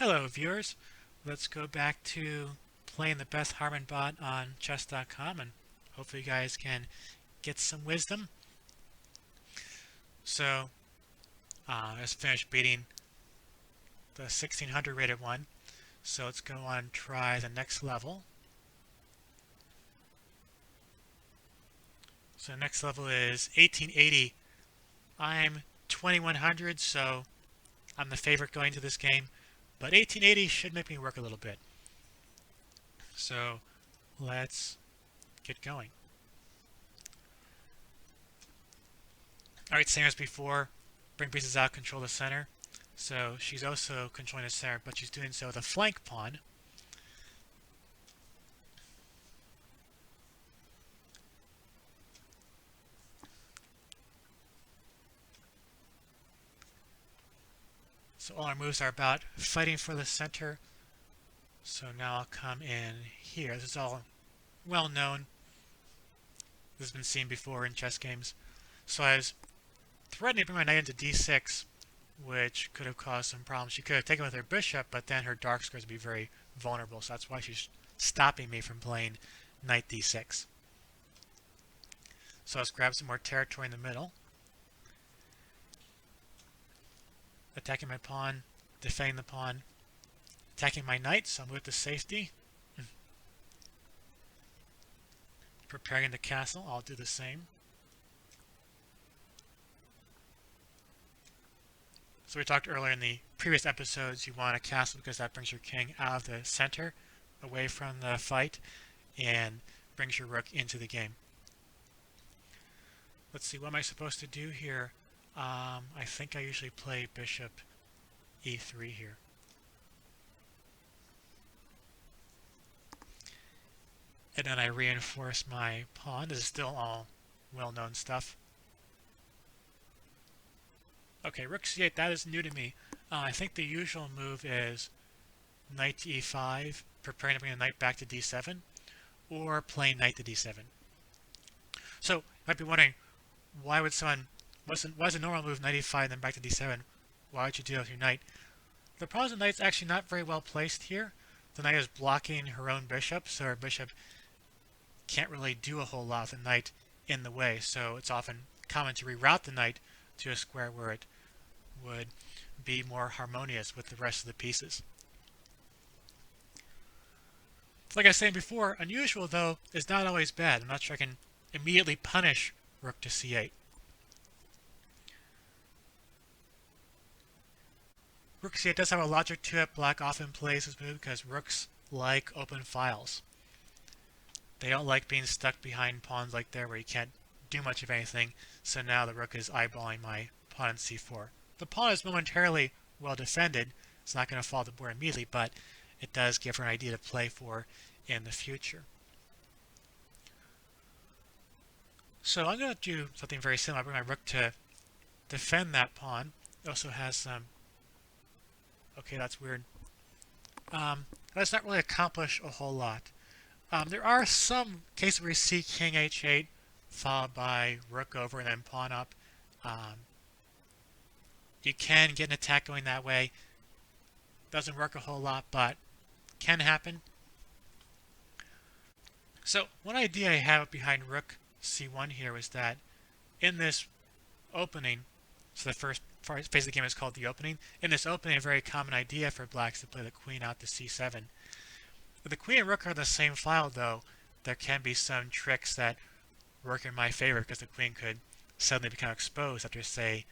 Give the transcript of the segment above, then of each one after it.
Hello viewers, let's go back to playing the Beth Harmon bot on chess.com and hopefully you guys can get some wisdom. So, I just finished beating the 1600 rated one, so let's go on and try the next level. So the next level is 1880. I'm 2100, so I'm the favorite going to this game, but 1880 should make me work a little bit. So let's get going. Alright, same as before, bring pieces out, control the center. So she's also controlling the center, but she's doing so with a flank pawn. So all our moves are about fighting for the center. So now I'll come in here. This is all well known. This has been seen before in chess games. So I was threatening to bring my knight into d6, which could have caused some problems. She could have taken with her bishop, but then her dark squares would be very vulnerable. So that's why she's stopping me from playing knight d6. So let's grab some more territory in the middle. Attacking my pawn, defending the pawn, attacking my knight, so I'll move to safety. Preparing the castle, I'll do the same. So we talked earlier in the previous episodes, you want a castle because that brings your king out of the center, away from the fight, and brings your rook into the game. Let's see, what am I supposed to do here? I think I usually play bishop e3 here. And then I reinforce my pawn. This is still all well-known stuff. Okay, rook c8, that is new to me. I think the usual move is knight to e5, preparing to bring the knight back to d7, or playing knight to d7. So, you might be wondering, why is a normal move knight e5 then back to d7? Why would you do that with your knight? The problem is the knight's actually not very well placed here. The knight is blocking her own bishop, so her bishop can't really do a whole lot with the knight in the way, so it's often common to reroute the knight to a square where it would be more harmonious with the rest of the pieces. Like I was saying before, unusual though is not always bad. I'm not sure I can immediately punish rook to c8. Rook c8 does have a logic to it. Black often plays this move because rooks like open files. They don't like being stuck behind pawns like there where you can't do much of anything, so now the rook is eyeballing my pawn in c4. The pawn is momentarily well defended. It's not going to fall to the board immediately, but it does give her an idea to play for in the future. So I'm going to do something very similar. I bring my rook to defend that pawn. It also has some... Okay, that's weird. Does not really accomplish a whole lot. There are some cases where you see king h8 followed by rook over and then pawn up. You can get an attack going that way. Doesn't work a whole lot, but can happen. So one idea I have behind rook c1 here was that in this opening, so the first phase of the game is called the opening. In this opening, a very common idea for blacks to play the queen out to c7. If the queen and rook are the same file, though, there can be some tricks that work in my favor because the queen could suddenly become exposed after, say,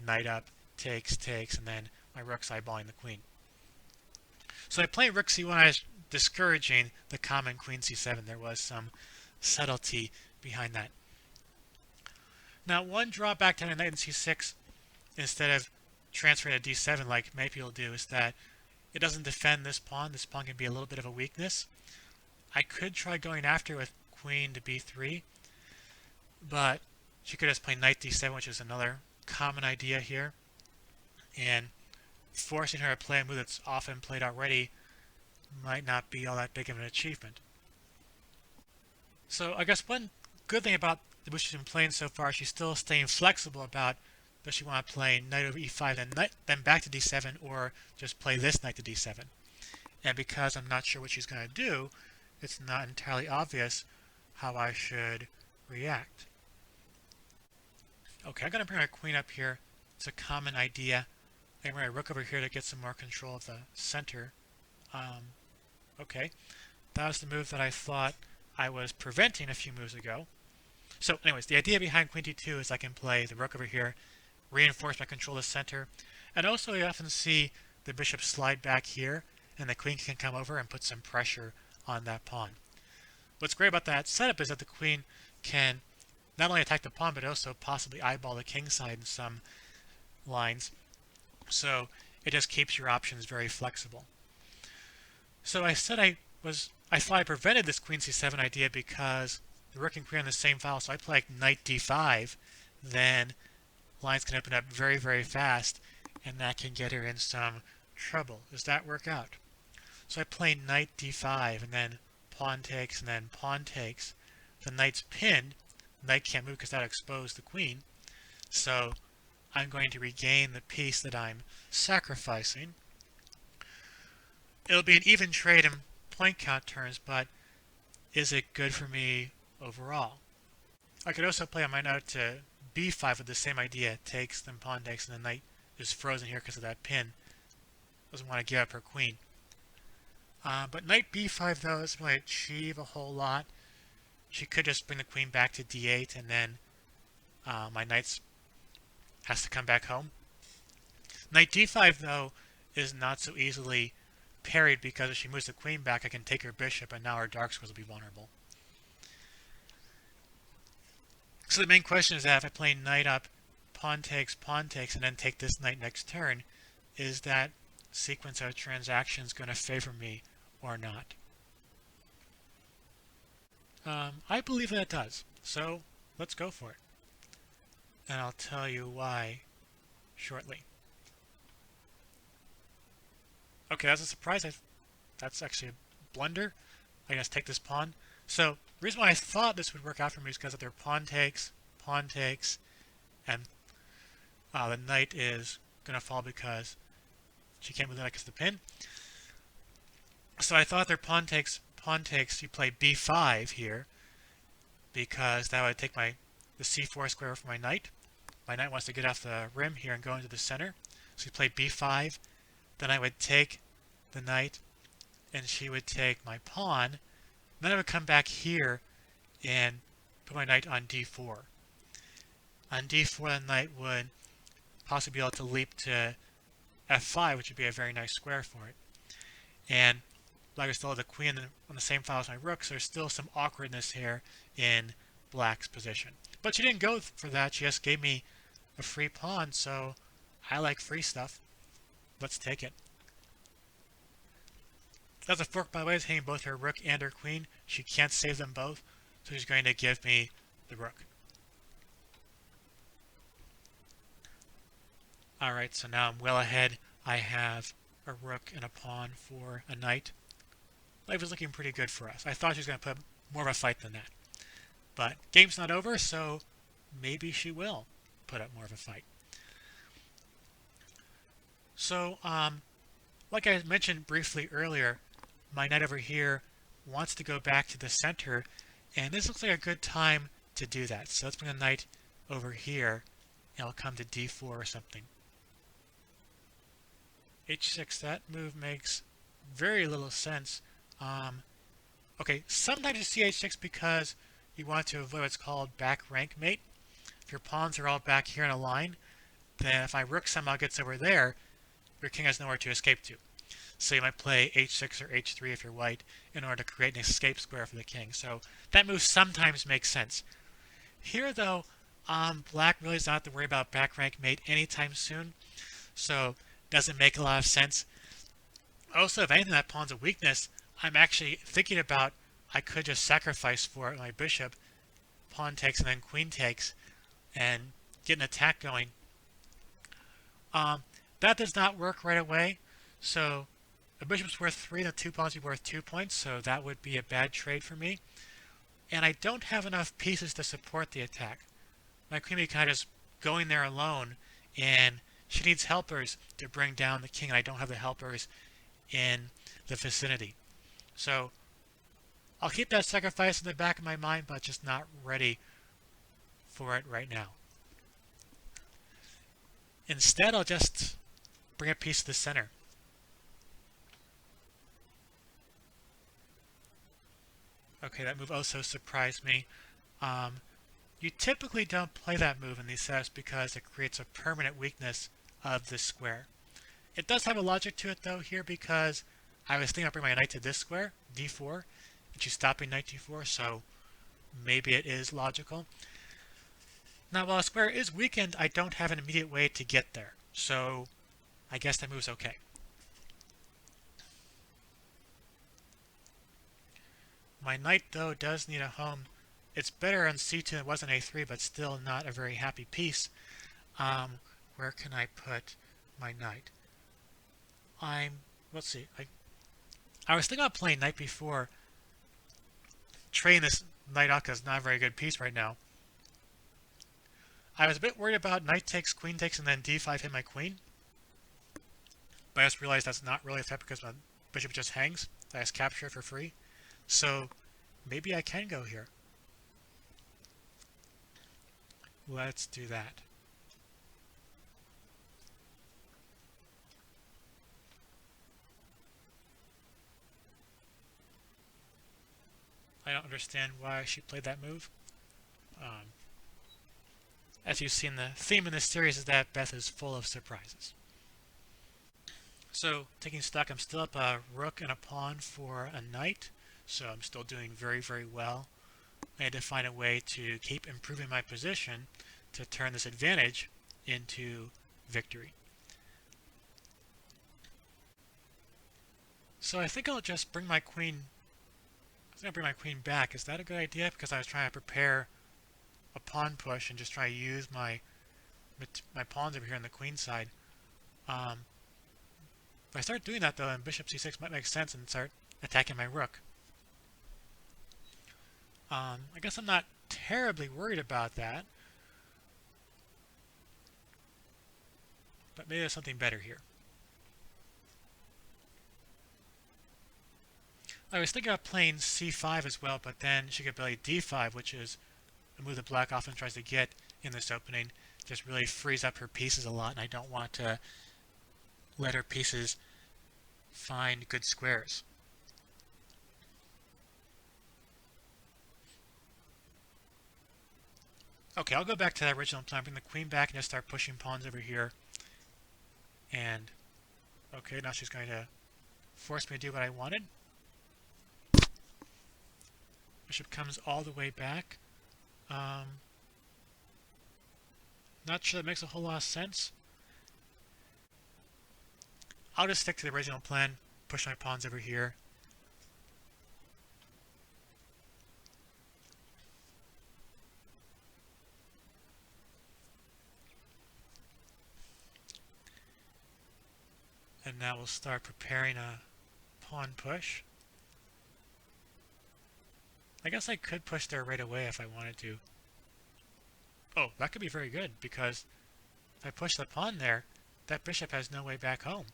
knight up, takes, and then my rook's eyeballing the queen. So by playing rook c1, I was discouraging the common queen c7. There was some subtlety behind that. Now, one drawback to having knight in c6 instead of transferring to d7 like many people do is that it doesn't defend this pawn. This pawn can be a little bit of a weakness. I could try going after with queen to b3, but she could just play knight d7, which is another common idea here, and forcing her to play a move that's often played already might not be all that big of an achievement. So I guess one good thing about the move she's been playing so far, she's still staying flexible about does she want to play knight over e5, then back to d7, or just play this knight to d7? And because I'm not sure what she's going to do, it's not entirely obvious how I should react. Okay, I'm going to bring my queen up here. It's a common idea. I'm going to bring my rook over here to get some more control of the center. Okay, that was the move that I thought I was preventing a few moves ago. So anyways, the idea behind queen d2 is I can play the rook over here, reinforce my control of the center, and also you often see the bishop slide back here, and the queen can come over and put some pressure on that pawn. What's great about that setup is that the queen can not only attack the pawn, but also possibly eyeball the king side in some lines. So it just keeps your options very flexible. So I said I thought I prevented this queen c7 idea because the rook and queen are in the same file. So I play like knight d5, then lines can open up very, very fast, and that can get her in some trouble. Does that work out? So I play knight d5, and then pawn takes, and then pawn takes. The knight's pinned. Knight can't move because that exposed the queen. So I'm going to regain the piece that I'm sacrificing. It'll be an even trade in point count terms, but is it good for me overall? I could also play on my knight to b5 with the same idea. Takes, then pawn takes, and the knight is frozen here because of that pin. Doesn't want to give up her queen. But knight b5, though, doesn't really achieve a whole lot. She could just bring the queen back to d8, and then my knight has to come back home. Knight d5, though, is not so easily parried because if she moves the queen back, I can take her bishop, and now her dark squares will be vulnerable. So the main question is that if I play knight up, pawn takes, and then take this knight next turn, is that sequence of transactions going to favor me or not? I believe that it does. So let's go for it. And I'll tell you why shortly. Okay, that's a surprise. That's actually a blunder. I guess take this pawn. So the reason why I thought this would work out for me is because of their pawn takes, and the knight is going to fall because she can't move the knight because of the pin. So I thought their pawn takes, you play b5 here, because that would take the c4 square for my knight. My knight wants to get off the rim here and go into the center. So you play b5. Then I would take the knight, and she would take my pawn. Then I would come back here and put my knight on d4. On d4, the knight would possibly be able to leap to f5, which would be a very nice square for it. And black is still have the queen on the same file as my rook, so there's still some awkwardness here in black's position. But she didn't go for that. She just gave me a free pawn, so I like free stuff. Let's take it. That's a fork, by the way, is hitting both her rook and her queen. She can't save them both, so she's going to give me the rook. Alright, so now I'm well ahead. I have a rook and a pawn for a knight. Life is looking pretty good for us. I thought she was going to put more of a fight than that. But game's not over, so maybe she will put up more of a fight. So, like I mentioned briefly earlier, my knight over here wants to go back to the center, and this looks like a good time to do that. So let's bring the knight over here, and I'll come to d4 or something. h6, that move makes very little sense. Okay, sometimes you see h6 because you want to avoid what's called back rank mate. If your pawns are all back here in a line, then if my rook somehow gets over there, your king has nowhere to escape to. So you might play h6 or h3 if you're white in order to create an escape square for the king. So that move sometimes makes sense. Here, though, black really does not have to worry about back rank mate anytime soon, so doesn't make a lot of sense. Also, if anything, that pawn's a weakness. I'm actually thinking about I could just sacrifice for it my bishop, pawn takes and then queen takes, and get an attack going. That does not work right away. So a bishop's worth 3, the 2 pawns would be worth 2 points, so that would be a bad trade for me. And I don't have enough pieces to support the attack. My queen would be kind of just going there alone, and she needs helpers to bring down the king, and I don't have the helpers in the vicinity. So I'll keep that sacrifice in the back of my mind, but just not ready for it right now. Instead, I'll just bring a piece to the center. Okay, that move also surprised me. Um, you typically don't play that move in these setups because it creates a permanent weakness of this square. It does have a logic to it though here because I was thinking of bringing my knight to this square, d4, and she's stopping knight d4, so maybe it is logical. Now, while a square is weakened, I don't have an immediate way to get there, so I guess that move's okay. My knight, though, does need a home. It's better on c2 than it was on a3, but still not a very happy piece. Where can I put my knight? Let's see. I was thinking about playing knight b4. Trading this knight off is not a very good piece right now. I was a bit worried about knight takes, queen takes, and then d5 hit my queen. But I just realized that's not really a threat because my bishop just hangs. I just capture it for free. So maybe I can go here. Let's do that. I don't understand why she played that move. As you've seen, the theme in this series is that Beth is full of surprises. So, taking stock, I'm still up a rook and a pawn for a knight, so I'm still doing very, very well. I had to find a way to keep improving my position to turn this advantage into victory. So I think I'll just bring my queen. I'll bring my queen back. Is that a good idea? Because I was trying to prepare a pawn push and just try to use my pawns over here on the queen side. If I start doing that though, then bishop c6 might make sense and start attacking my rook. I guess I'm not terribly worried about that. But maybe there's something better here. I was thinking of playing c5 as well, but then she could play d5, which is a move that black often tries to get in this opening. Just really frees up her pieces a lot, and I don't want to let her pieces find good squares. Okay, I'll go back to that original plan. Bring the queen back and just start pushing pawns over here. And, okay, now she's going to force me to do what I wanted. Bishop comes all the way back. Not sure that makes a whole lot of sense. I'll just stick to the original plan, push my pawns over here. And now we'll start preparing a pawn push. I guess I could push there right away if I wanted to. Oh, that could be very good, because if I push the pawn there, that bishop has no way back home.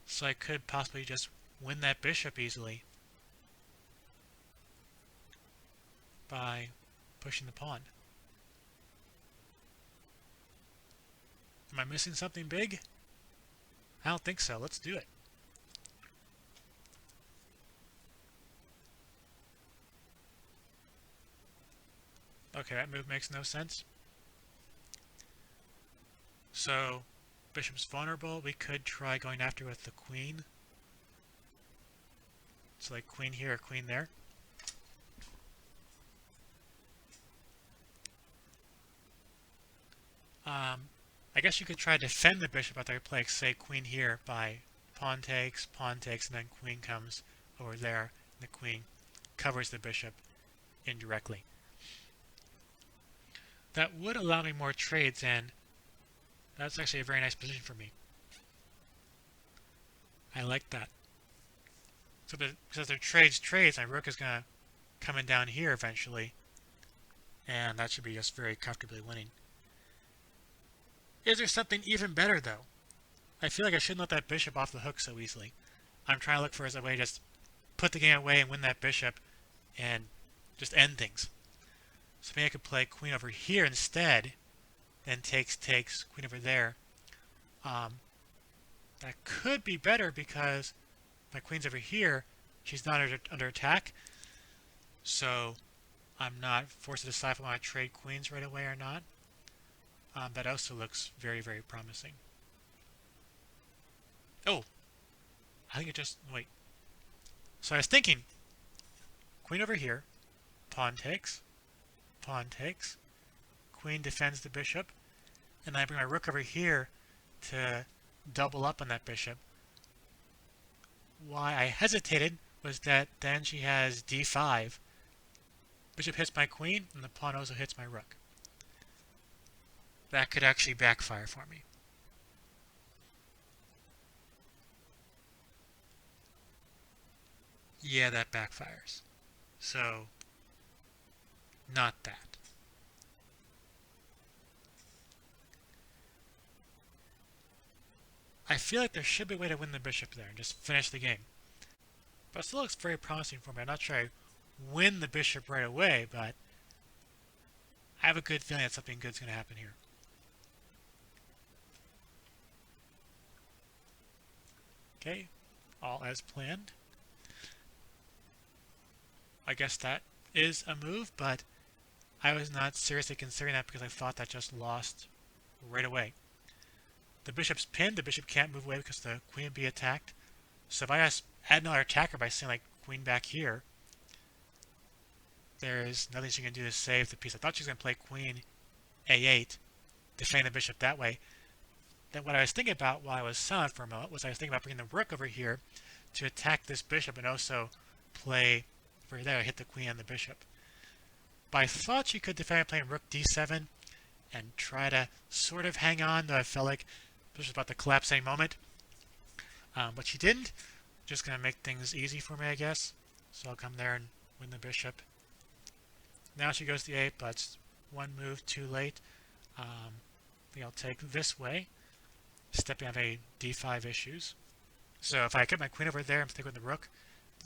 So I could possibly just win that bishop easily by pushing the pawn. Am I missing something big? I don't think so. Let's do it. Okay, that move makes no sense. So, bishop's vulnerable. We could try going after with the queen. So like queen here or queen there. I guess you could try to defend the bishop after I play, say, queen here by pawn takes, and then queen comes over there. And the queen covers the bishop indirectly. That would allow me more trades, and that's actually a very nice position for me. I like that. So because they're trades, my rook is going to come in down here eventually. And that should be just very comfortably winning. Is there something even better, though? I feel like I shouldn't let that bishop off the hook so easily. I'm trying to look for a way to just put the game away and win that bishop and just end things. So maybe I could play queen over here instead, then takes, queen over there. That could be better because my queen's over here. She's not under attack. So I'm not forced to decide if I want to trade queens right away or not. That also looks very, very promising. Oh, I think it just, wait. So I was thinking, queen over here, pawn takes, queen defends the bishop, and then I bring my rook over here to double up on that bishop. Why I hesitated was that then she has d5. Bishop hits my queen, and the pawn also hits my rook. That could actually backfire for me. Yeah, that backfires. So, not that. I feel like there should be a way to win the bishop there and just finish the game. But it still looks very promising for me. I'm not sure I win the bishop right away, but I have a good feeling that something good's going to happen here. Okay, all as planned. I guess that is a move, but I was not seriously considering that because I thought that just lost right away. The bishop's pinned. The bishop can't move away because the queen would be attacked. So if I just add another attacker by saying like queen back here, there is nothing she can do to save the piece. I thought she was going to play queen a8, defending the bishop that way. Then what I was thinking about while I was silent for a moment was I was thinking about bringing the rook over here to attack this bishop and also play over there, hit the queen and the bishop. But I thought she could defend playing rook d7 and try to sort of hang on, though I felt like this was about to collapse any moment. But she didn't. Just going to make things easy for me, I guess. So I'll come there and win the bishop. Now she goes to e8, but it's one move too late. I think I'll take this way, stepping on a d5 issues. So if I kept my queen over there and stick with the rook,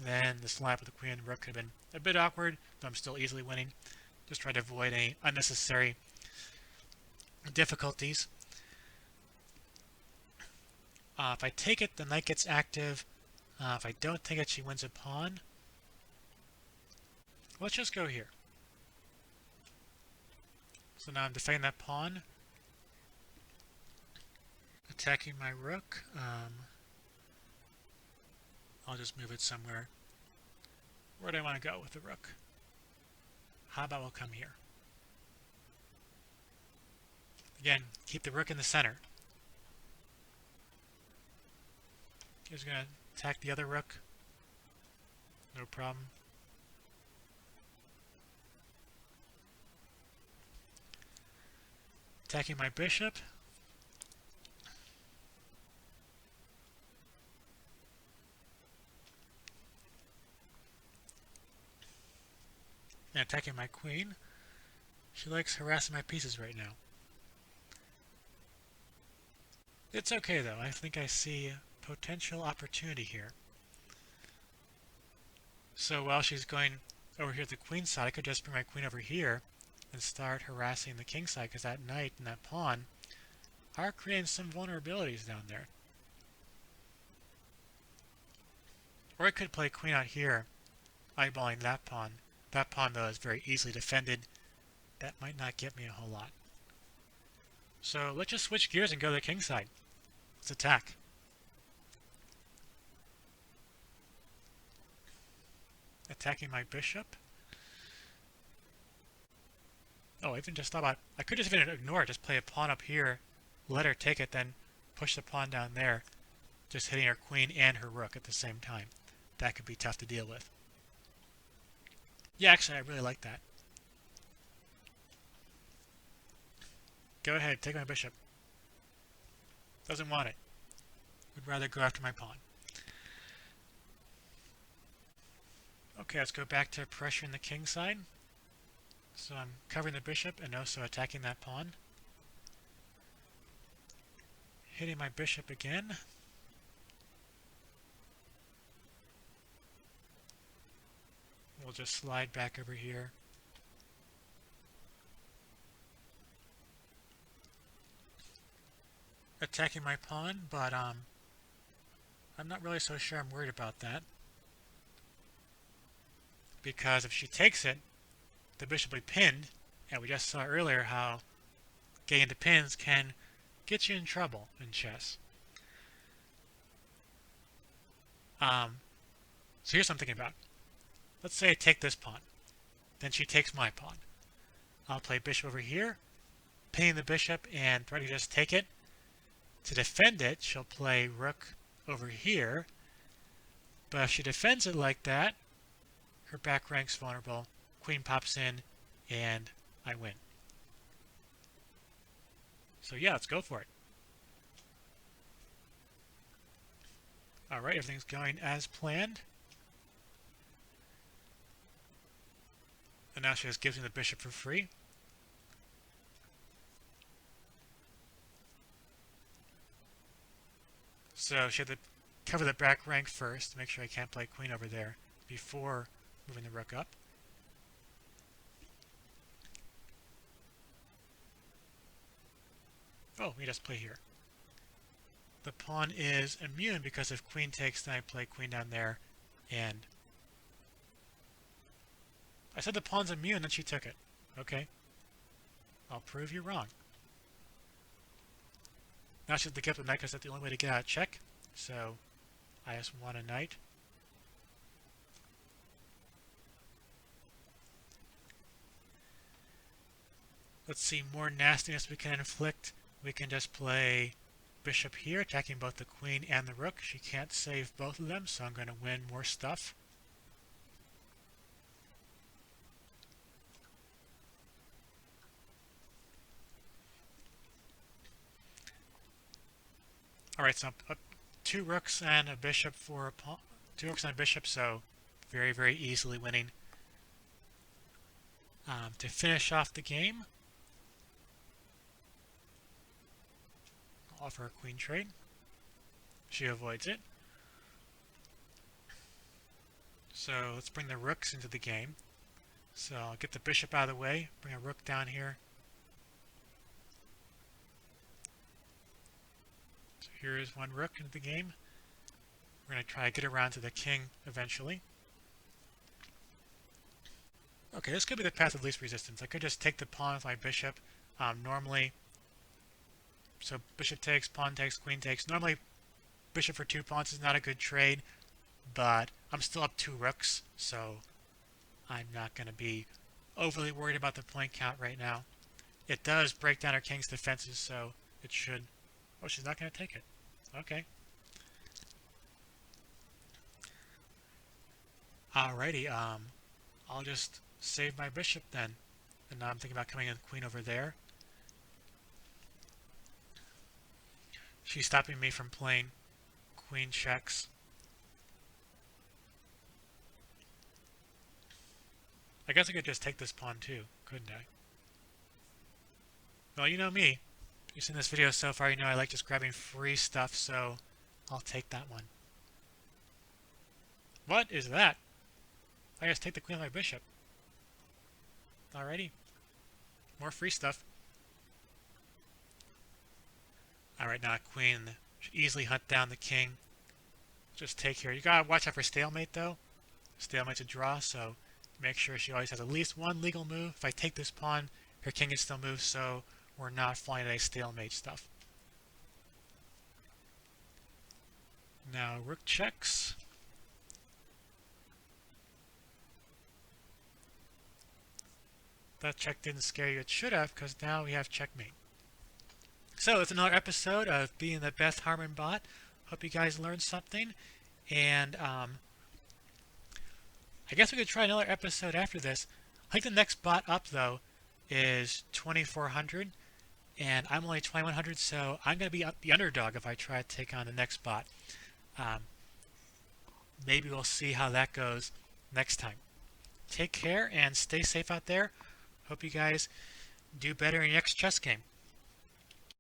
then this line with the queen and rook could have been a bit awkward, but I'm still easily winning. Just try to avoid any unnecessary difficulties. If I take it, the knight gets active. If I don't take it, she wins a pawn. Let's just go here. So now I'm defending that pawn. Attacking my rook. I'll just move it somewhere. Where do I want to go with the rook? How about we'll come here? Again, keep the rook in the center. He's going to attack the other rook. No problem. Attacking my bishop. And attacking my queen. She likes harassing my pieces right now. It's okay though. I think I see potential opportunity here. So while she's going over here to the queen side, I could just bring my queen over here and start harassing the king side, because that knight and that pawn are creating some vulnerabilities down there. Or I could play queen out here, eyeballing that pawn. That pawn, though, is very easily defended. That might not get me a whole lot. So let's just switch gears and go to the king side. Let's attack. Attacking my bishop. Oh, I even just thought about, I could just even ignore it, just play a pawn up here, let her take it, then push the pawn down there, just hitting her queen and her rook at the same time. That could be tough to deal with. Yeah, actually, I really like that. Go ahead, take my bishop. Doesn't want it. Would rather go after my pawn. Okay, let's go back to pressuring the king side. So I'm covering the bishop and also attacking that pawn. Hitting my bishop again. We'll just slide back over here. Attacking my pawn, but I'm not really so sure I'm worried about that. Because if she takes it, the bishop will be pinned, and we just saw earlier how getting into pins can get you in trouble in chess. So here's what I'm thinking about. Let's say I take this pawn. Then she takes my pawn. I'll play bishop over here, pinning the bishop and try to just take it. To defend it, she'll play rook over here. But if she defends it like that, her back rank's vulnerable. Queen pops in, and I win. So yeah, let's go for it. Alright, everything's going as planned. And now she just gives me the bishop for free. So she had to cover the back rank first to make sure I can't play queen over there before moving the rook up. Oh, we just play here. The pawn is immune because if queen takes, then I play queen down there, and I said the pawn's immune, then she took it. Okay. I'll prove you wrong. Now she has to give up the knight because that's the only way to get out of check. So I just want a knight. Let's see, more nastiness we can inflict. We can just play bishop here, attacking both the queen and the rook. She can't save both of them, so I'm going to win more stuff. Alright, so up 2 rooks and a bishop for a pawn. 2 rooks and a bishop, so very, very easily winning. To finish off the game, I'll offer a queen trade. She avoids it. So let's bring the rooks into the game. So I'll get the bishop out of the way, bring a rook down here. So here is one rook into the game. We're going to try to get around to the king eventually. Okay, this could be the path of least resistance. I could just take the pawn with my bishop. Normally, so bishop takes, pawn takes, queen takes. Normally, bishop for 2 pawns is not a good trade, but I'm still up 2 rooks, so I'm not going to be overly worried about the point count right now. It does break down our king's defenses, so it should... Oh, she's not going to take it. Okay. Alrighty, I'll just save my bishop then. And now I'm thinking about coming in with queen over there. She's stopping me from playing queen checks. I guess I could just take this pawn too, couldn't I? Well, you know me. If you've seen this video so far, you know I like just grabbing free stuff, so I'll take that one. What is that? I just take the queen of my bishop. Alrighty. More free stuff. Alright, now queen should easily hunt down the king. Just take here. You gotta watch out for stalemate though. Stalemate's a draw, so make sure she always has at least one legal move. If I take this pawn, her king can still move, so we're not falling into stalemate stuff. Now rook checks. That check didn't scare you. It should have, because now we have checkmate. So it's another episode of being the Beth Harmon bot. Hope you guys learned something. And I guess we could try another episode after this. I think the next bot up, though, is 2400. And I'm only 2100, so I'm going to be the underdog if I try to take on the next bot. Maybe we'll see how that goes next time. Take care and stay safe out there. hope you guys do better in your next chess game.